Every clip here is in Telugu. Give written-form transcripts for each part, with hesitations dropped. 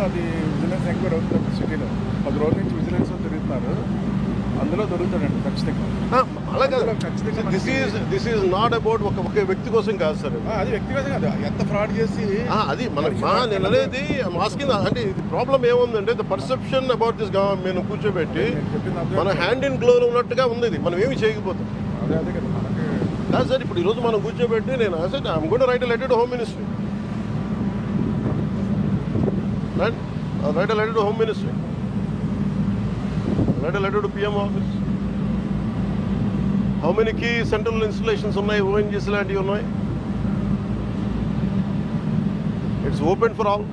అది విజిలెన్స్ ఎంక్వైరీ అవుతుంది సిటీలో 10 రోజుల నుంచి విజిలెన్స్ తిరుగుతున్నారు. అందులో దొరుకుతాడండి ఖచ్చితంగా. అలా కాదు, దిస్ ఈజ్ నాట్ అబౌట్ ఒక వ్యక్తి కోసం కాదు సార్. అది వ్యక్తిగతం కాదు, ఎంత ఫ్రాడ్ చేసి అది నేను అనేది మాస్కింగ్ అంటే ప్రాబ్లం ఏముందంటే the perception about this government కూర్చోబెట్టి మన హ్యాండ్ ఇన్ గ్లోలో ఉన్నట్టుగా ఉంది. ఇది మనం ఏమి చేయకపోతాం. అదే కదా మనకి కాదు సార్. ఇప్పుడు ఈరోజు మనం కూర్చోబెట్టి నేను I'm going to right a letter to home ministry. Right a letter to home ministry. Write a letter to PM office. How many key central installations ఉన్నాయి, ONGC లాంటివి ఉన్నాయి? It's open for all.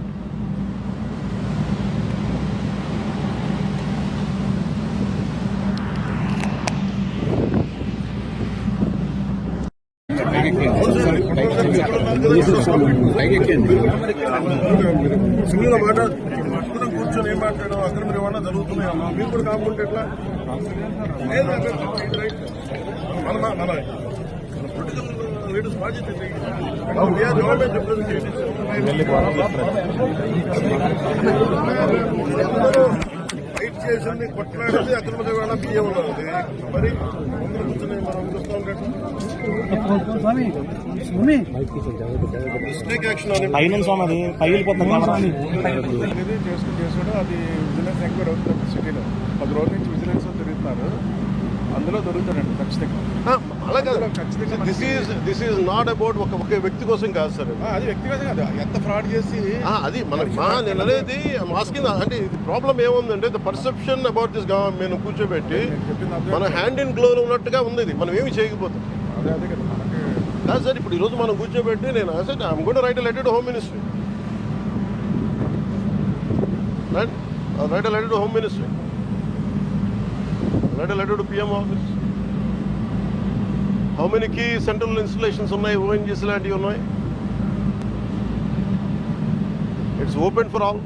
Single మాట కూర్చొని ఏం మాట్లాడడం అక్కడ మీరు ఏమన్నా జరుగుతున్నాయమ్మా, మీరు కూడా కాకుంటే ఎట్లా? మన పొలిటికల్ లీడర్స్ బాధ్యత గవర్నమెంట్ ఫైట్ చేసింది, కొట్లాడింది అక్రమ రవాణా బియ్యం ఉన్నది. మరి అందరూ కూర్చొని మనం చూస్తూ ఉంటాం. చేసుకుంటూ అది విజిలెన్స్ ఎంక్వైరీ అవుతుంది సిటీలో 10 రోజుల నుంచి విజిలెన్స్ తిరుగుతున్నారు. అందులో దొరుకుతాడండి ఖచ్చితంగా. అలా కాదు, దిస్ ఈజ్ నాట్ అబౌట్ ఒక వ్యక్తి కోసం కాదు సార్. అది వ్యక్తిగతం కాదు, ఎంత ఫ్రాడ్ చేసి అది నేను అనేది మాస్కింగ్ అంటే ప్రాబ్లం ఏముందంటే the perception about this government కూర్చోబెట్టి మన హ్యాండ్ ఇన్ గ్లోలో ఉన్నట్టుగా ఉంది. ఇది మనం ఏమి చేయకపోతాం. అదే కదా మనకి కాదు సార్. ఇప్పుడు ఈరోజు మనం కూర్చోబెట్టి నేను I'm going to right a letter to home ministry. Right a letter to home ministry. Write a letter to PM office. How many key central installations ఉన్నాయి, ONGC లాంటివి ఉన్నాయి? It's open for all.